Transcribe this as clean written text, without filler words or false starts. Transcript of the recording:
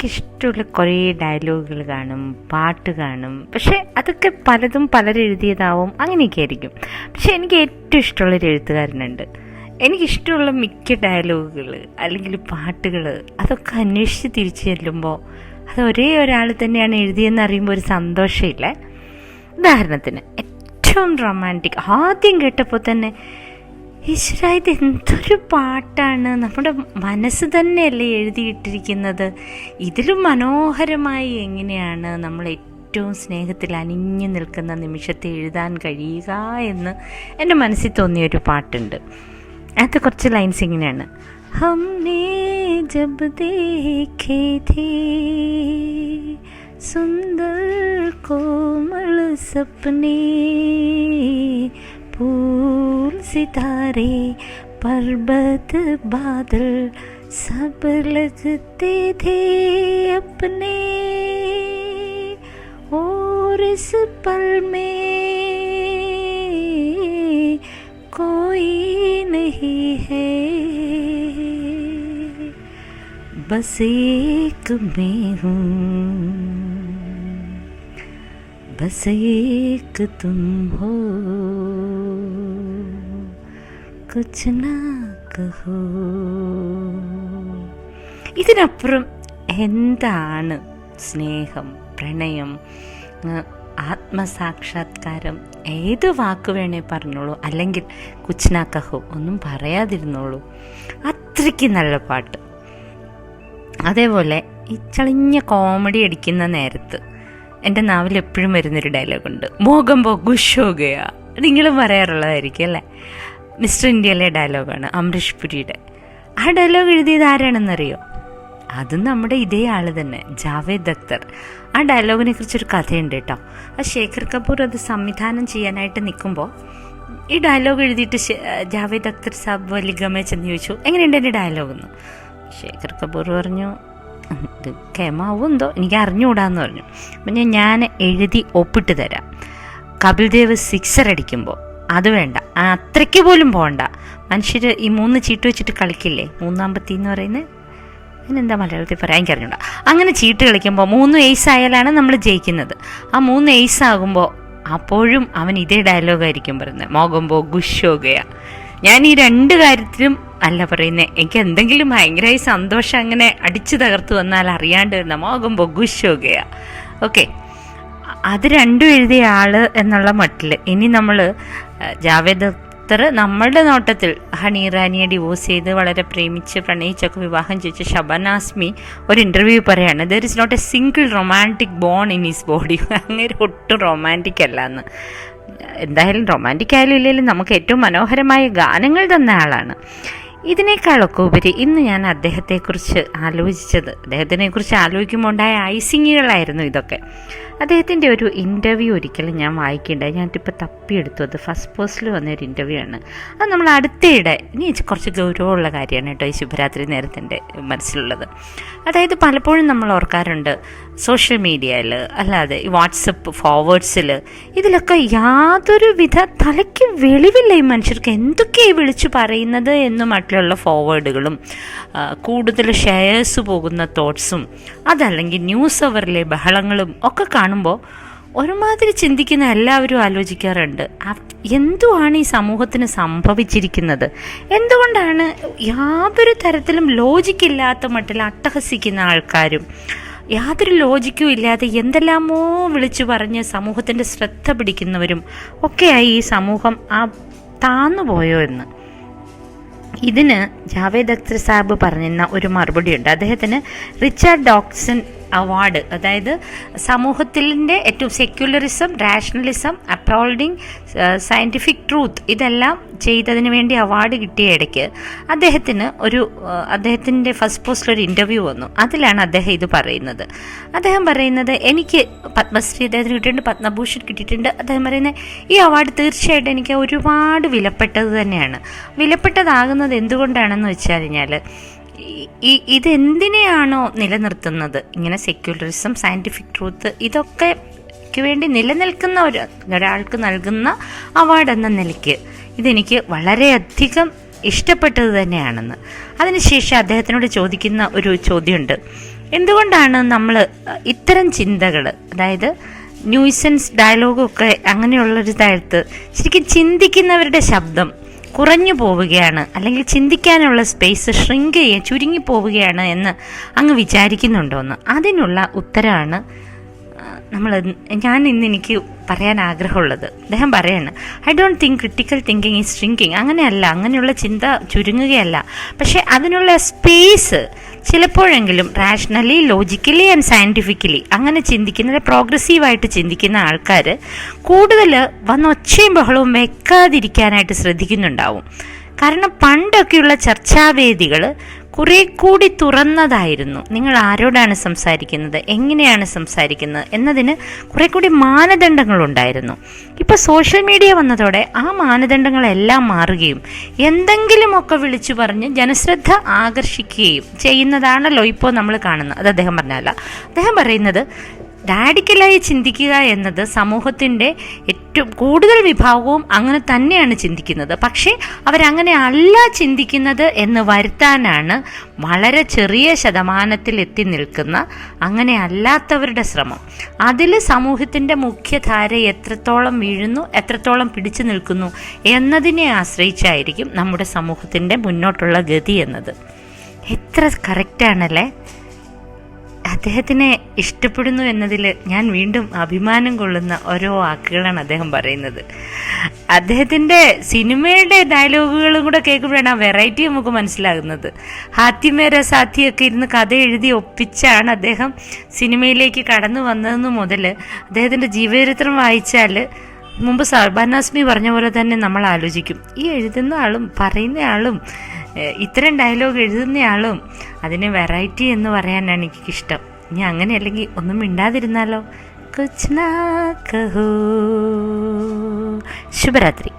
എനിക്കിഷ്ടമുള്ള കുറേ ഡയലോഗുകൾ കാണും, പാട്ട് കാണും. പക്ഷേ അതൊക്കെ പലതും പലരും എഴുതിയതാവും, അങ്ങനെയൊക്കെ ആയിരിക്കും. പക്ഷെ എനിക്ക് ഏറ്റവും ഇഷ്ടമുള്ളൊരു എഴുത്തുകാരനുണ്ട്. എനിക്കിഷ്ടമുള്ള മിക്ക ഡയലോഗുകൾ അല്ലെങ്കിൽ പാട്ടുകൾ അതൊക്കെ അന്വേഷിച്ച് തിരിച്ചു ചെല്ലുമ്പോൾ അത് ഒരേ ഒരാൾ തന്നെയാണ് എഴുതിയെന്ന് അറിയുമ്പോൾ ഒരു സന്തോഷമില്ലേ. ഉദാഹരണത്തിന് ഏറ്റവും റൊമാൻറ്റിക്, ആദ്യം കേട്ടപ്പോൾ തന്നെ ഈശ്വരാ ഇത് എന്തൊരു പാട്ടാണ്, നമ്മുടെ മനസ്സ് തന്നെയല്ലേ എഴുതിയിട്ടിരിക്കുന്നത്, ഇതിലും മനോഹരമായി എങ്ങനെയാണ് നമ്മൾ ഏറ്റവും സ്നേഹത്തിൽ അണിഞ്ഞു നിൽക്കുന്ന നിമിഷത്തെ എഴുതാൻ കഴിയുക എന്ന് എൻ്റെ മനസ്സിൽ തോന്നിയൊരു പാട്ടുണ്ട്. അത് കുറച്ച് ലൈൻസ് ഇങ്ങനെയാണ്. ഹംനെ ജബ് ദേഖേ ഥേ സുന്ദർ കോമൾ സപ്നെ फूल सितारे पर्वत बादल सब लगते थे अपने और इस पल में कोई नहीं है बस एक मैं हूँ बस एक तुम हो कुछ ना कहो. ഇതിനപ്പുറം എന്താണ് സ്നേഹം, പ്രണയം, ആത്മസാക്ഷാത്കാരം? ഏത് വാക്ക് വേണേ പറഞ്ഞോളൂ, അല്ലെങ്കിൽ കുച്ച് നാ കഹോ, ഒന്നും പറയാതിരുന്നോളൂ. അത്രയ്ക്ക് നല്ല പാട്ട്. അതേപോലെ ഈ ചളിഞ്ഞ കോമഡി അടിക്കുന്ന നേരത്ത് എൻ്റെ നാവിൽ എപ്പോഴും വരുന്നൊരു ഡയലോഗുണ്ട്, മോഗംബോ ഖുഷ് ഹോ ഗയാ. നിങ്ങളും പറയാറുള്ളതായിരിക്കും അല്ലേ. മിസ്റ്റർ ഇന്ത്യയിലെ ഡയലോഗാണ്, അമരീഷ് പുരിയുടെ. ആ ഡയലോഗ് എഴുതിയത് ആരാണെന്നറിയോ? അതും നമ്മുടെ ഇതേ ആൾ തന്നെ, ജാവേദ് അക്തർ. ആ ഡയലോഗിനെ കുറിച്ചൊരു കഥയുണ്ട് കേട്ടോ. ആ ശേഖർ കപൂർ അത് സംവിധാനം ചെയ്യാനായിട്ട് നിൽക്കുമ്പോൾ ഈ ഡയലോഗ് എഴുതിയിട്ട് ജാവേദ് അക്തർ സാബ് വലി ഗമേ ചെന്ന് ചോദിച്ചു, എങ്ങനെയുണ്ട് എൻ്റെ ഡയലോഗെന്ന്. ശേഖർ കപൂർ പറഞ്ഞു, ഇത് കേമാവും എന്തോ, എനിക്ക് അറിഞ്ഞുകൂടാന്ന് പറഞ്ഞു. അപ്പം ഞാൻ എഴുതി ഒപ്പിട്ട് തരാം. കപിൽ ദേവ് സിക്സർ അടിക്കുമ്പോൾ അത് വേണ്ട, അത്രയ്ക്ക് പോലും പോകണ്ട. മനുഷ്യർ ഈ 3 ചീട്ട് വെച്ചിട്ട് കളിക്കില്ലേ, 3 പത്തി എന്ന് പറയുന്നത്, അതിനെന്താ മലയാളത്തിൽ പറയാൻ എനിക്കറിഞ്ഞൂടാ. അങ്ങനെ ചീട്ട് കളിക്കുമ്പോൾ 3 എയ്സ് ആയാലാണ് നമ്മൾ ജയിക്കുന്നത്. ആ 3 എയ്സ് ആകുമ്പോൾ അപ്പോഴും അവൻ ഇതേ ഡയലോഗായിരിക്കും പറയുന്നത്, മോഗംബോ ഖുഷ് ഹോ ഗയാ. ഞാൻ ഈ 2 കാര്യത്തിലും അല്ല പറയുന്നത്, എനിക്ക് എന്തെങ്കിലും ഭയങ്കരമായി സന്തോഷം അങ്ങനെ അടിച്ചു തകർത്ത് വന്നാൽ അറിയാണ്ട് വരുന്ന മോഗംബോ ഖുഷ് ഹോ ഗയാ. ഓക്കെ, അത് 2 എഴുതിയ ആള് എന്നുള്ള മട്ടിൽ ഇനി നമ്മൾ ജാവേദ് അക്തർ നമ്മളുടെ നോട്ടത്തിൽ ഹണി ഇറാനിയെ ഡിവോഴ്സ് ചെയ്ത് വളരെ പ്രേമിച്ച് പ്രണയിച്ചൊക്കെ വിവാഹം ചെയ്യിച്ച ഷബാന ആസ്മി ഒരു ഇൻ്റർവ്യൂ പറയാണ്, there is not a single romantic bone in his body. അങ്ങനെ ഒട്ടും റൊമാൻറ്റിക് അല്ല എന്ന്. എന്തായാലും റൊമാൻറ്റിക് ആയാലും ഇല്ലെങ്കിലും നമുക്ക് ഏറ്റവും മനോഹരമായ ഗാനങ്ങൾ തന്ന ആളാണ്. ഇതിനേക്കാളൊക്കെ ഉപരി ഇന്ന് ഞാൻ അദ്ദേഹത്തെക്കുറിച്ച് ആലോചിക്കുമ്പോൾ ഉണ്ടായ ഐസിങ്ങുകളായിരുന്നു ഇതൊക്കെ. അദ്ദേഹത്തിൻ്റെ ഒരു ഇൻ്റർവ്യൂ ഒരിക്കലും ഞാൻ വായിക്കേണ്ടായി, ഞാനിപ്പോൾ തപ്പിയെടുത്തു. അത് ഫസ്റ്റ് പോസ്റ്റിൽ വന്നൊരു ഇൻ്റർവ്യൂ ആണ്. അത് നമ്മൾ അടുത്തിടെ, ഇനി കുറച്ച് ഗൗരവമുള്ള കാര്യമാണ് കേട്ടോ ഈ ശുഭരാത്രി നേരത്തിൻ്റെ മനസ്സിലുള്ളത്. അതായത് പലപ്പോഴും നമ്മൾ ഓർക്കാറുണ്ട്, സോഷ്യൽ മീഡിയയിൽ അല്ലാതെ ഈ വാട്സപ്പ് ഫോർവേഡ്സിൽ ഇതിലൊക്കെ യാതൊരു വിധ തലയ്ക്ക് വെളിവില്ല ഈ മനുഷ്യർക്ക് എന്തൊക്കെയാണ് വിളിച്ചു പറയുന്നത് എന്ന് മറ്റുള്ള ഫോർവേഡുകളും കൂടുതൽ ഷെയർസ് പോകുന്ന തോട്ട്സും അതല്ലെങ്കിൽ ന്യൂസ് അവറിലെ ബഹളങ്ങളും ഒക്കെ കാണുമ്പോൾ ഒരുമാതിരി ചിന്തിക്കുന്ന എല്ലാവരും ആലോചിക്കാറുണ്ട്, എന്തുവാണ് ഈ സമൂഹത്തിന് സംഭവിച്ചിരിക്കുന്നത്, എന്തുകൊണ്ടാണ് യാതൊരു തരത്തിലും ലോജിക്കില്ലാത്ത മട്ടിൽ അട്ടഹസിക്കുന്ന ആൾക്കാരും യാതൊരു ലോജിക്കും ഇല്ലാതെ എന്തെല്ലാമോ വിളിച്ചു പറഞ്ഞ് സമൂഹത്തിൻ്റെ ശ്രദ്ധ പിടിക്കുന്നവരും ഒക്കെയായി ഈ സമൂഹം താന്നുപോയോ എന്ന്. ഇതിന് ജാവേദ് അക്തർ സാബ് പറഞ്ഞിരുന്ന ഒരു മറുപടിയുണ്ട്. അദ്ദേഹത്തിന് റിച്ചാർഡ് ഡോക്സൺ അവാർഡ്, അതായത് സമൂഹത്തിൻ്റെ ഏറ്റവും സെക്യുലറിസം, റാഷണലിസം, അപ്രോൾഡിങ് സയൻറ്റിഫിക് ട്രൂത്ത് ഇതെല്ലാം ചെയ്തതിന് വേണ്ടി അവാർഡ് കിട്ടിയ ഇടയ്ക്ക് അദ്ദേഹത്തിൻ്റെ ഫസ്റ്റ് പോസ്റ്റിലൊരു ഇൻ്റർവ്യൂ വന്നു. അതിലാണ് അദ്ദേഹം ഇത് പറയുന്നത്. അദ്ദേഹം പറയുന്നത്, എനിക്ക് പത്മശ്രീ അദ്ദേഹത്തിന് കിട്ടിയിട്ടുണ്ട്, പത്മഭൂഷൺ കിട്ടിയിട്ടുണ്ട്. അദ്ദേഹം പറയുന്നത്, ഈ അവാർഡ് തീർച്ചയായിട്ടും എനിക്ക് ഒരുപാട് വിലപ്പെട്ടത് തന്നെയാണ്. വിലപ്പെട്ടതാകുന്നത് എന്തുകൊണ്ടാണെന്ന് വെച്ച് കഴിഞ്ഞാൽ, ഇതെന്തിനെയാണോ നിലനിർത്തുന്നത്, ഇങ്ങനെ സെക്യുലറിസം, സയൻറ്റിഫിക് ട്രൂത്ത് ഇതൊക്കെ വേണ്ടി നിലനിൽക്കുന്ന ഒരാൾക്ക് നൽകുന്ന അവാർഡ് എന്ന നിലയ്ക്ക് ഇതെനിക്ക് വളരെയധികം ഇഷ്ടപ്പെട്ടത് തന്നെയാണെന്ന്. അതിനുശേഷം അദ്ദേഹത്തിനോട് ചോദിക്കുന്ന ഒരു ചോദ്യമുണ്ട്, എന്തുകൊണ്ടാണ് നമ്മൾ ഇത്തരം ചിന്തകൾ, അതായത് ന്യൂസൻസ് ഡയലോഗൊക്കെ അങ്ങനെയുള്ളൊരു സ്ഥലത്ത് ശരിക്കും ചിന്തിക്കുന്നവരുടെ ശബ്ദം കുറഞ്ഞു പോവുകയാണ്, അല്ലെങ്കിൽ ചിന്തിക്കാനുള്ള സ്പേസ് ചുരുങ്ങി പോവുകയാണ് എന്ന് അങ്ങ് വിചാരിക്കുന്നുണ്ടോയെന്ന്? അതിനുള്ള ഉത്തരമാണ് ഞാൻ ഇന്ന് എനിക്ക് പറയാൻ ആഗ്രഹമുള്ളത്. അദ്ദേഹം പറയാണ്, I don't think critical thinking is shrinking. അങ്ങനെയല്ല, അങ്ങനെയുള്ള ചിന്ത ചുരുങ്ങുകയല്ല, പക്ഷെ അതിനുള്ള സ്പേസ് ചിലപ്പോഴെങ്കിലും റാഷണലി, ലോജിക്കലി ആൻഡ് സയൻറ്റിഫിക്കലി അങ്ങനെ ചിന്തിക്കുന്ന, പ്രോഗ്രസീവായിട്ട് ചിന്തിക്കുന്ന ആൾക്കാർ കൂടുതൽ വന്ന് ഒച്ചയും ബഹളവും വെക്കാതിരിക്കാനായിട്ട് ശ്രദ്ധിക്കുന്നുണ്ടാവും. കാരണം പണ്ടൊക്കെയുള്ള ചർച്ചാവേദികൾ കുറെ കൂടി തുറന്നതായിരുന്നു. നിങ്ങൾ ആരോടാണ് സംസാരിക്കുന്നത്, എങ്ങനെയാണ് സംസാരിക്കുന്നത് എന്നതിന് കുറെ കൂടി മാനദണ്ഡങ്ങളുണ്ടായിരുന്നു. ഇപ്പോൾ സോഷ്യൽ മീഡിയ വന്നതോടെ ആ മാനദണ്ഡങ്ങളെല്ലാം മാറുകയും എന്തെങ്കിലുമൊക്കെ വിളിച്ചു പറഞ്ഞ് ജനശ്രദ്ധ ആകർഷിക്കുകയും ചെയ്യുന്നതാണല്ലോ ഇപ്പോൾ നമ്മൾ കാണുന്നത്. അത് അദ്ദേഹം പറഞ്ഞല്ല. അദ്ദേഹം പറയുന്നത് റാഡിക്കലായി ചിന്തിക്കുക എന്നത് സമൂഹത്തിൻ്റെ ഏറ്റവും കൂടുതൽ വിഭാഗവും അങ്ങനെ തന്നെയാണ് ചിന്തിക്കുന്നത്. പക്ഷേ അവരങ്ങനെ അല്ല ചിന്തിക്കുന്നത് എന്ന് വരുത്താനാണ് വളരെ ചെറിയ ശതമാനത്തിൽ എത്തി നിൽക്കുന്ന അങ്ങനെ അല്ലാത്തവരുടെ ശ്രമം. അതിൽ സമൂഹത്തിൻ്റെ മുഖ്യധാര എത്രത്തോളം വീഴുന്നു, എത്രത്തോളം പിടിച്ചു നിൽക്കുന്നു എന്നതിനെ ആശ്രയിച്ചായിരിക്കും നമ്മുടെ സമൂഹത്തിൻ്റെ മുന്നോട്ടുള്ള ഗതി എന്നത്. എത്ര കറക്റ്റാണല്ലേ? അദ്ദേഹത്തിനെ ഇഷ്ടപ്പെടുന്നു എന്നതിൽ ഞാൻ വീണ്ടും അഭിമാനം കൊള്ളുന്ന ഓരോ വാക്കുകളാണ് അദ്ദേഹം പറയുന്നത്. അദ്ദേഹത്തിൻ്റെ സിനിമയുടെ ഡയലോഗുകളും കൂടെ കേൾക്കുമ്പോഴാണ് ആ വെറൈറ്റി നമുക്ക് മനസ്സിലാകുന്നത്. ഹാത്തിമേര സാത്തിയൊക്കെ ഇരുന്ന് കഥ എഴുതി ഒപ്പിച്ചാണ് അദ്ദേഹം സിനിമയിലേക്ക് കടന്നു വന്നതെന്ന് മുതൽ അദ്ദേഹത്തിൻ്റെ ജീവചരിത്രം വായിച്ചാൽ മുമ്പ് സൽമാൻ പറഞ്ഞ പോലെ തന്നെ നമ്മൾ ആലോചിക്കും, ഈ എഴുതുന്ന ആളും പറയുന്ന ആളും ഇത്തരം ഡയലോഗ് എഴുതുന്നയാളും അതിന് വെറൈറ്റി എന്ന് പറയാനാണ് എനിക്കിഷ്ടം. ഇനി അങ്ങനെ അല്ലെങ്കിൽ ഒന്നും മിണ്ടാതിരുന്നാലോ? കുച്ച് നാ കഹോ. ശുഭരാത്രി.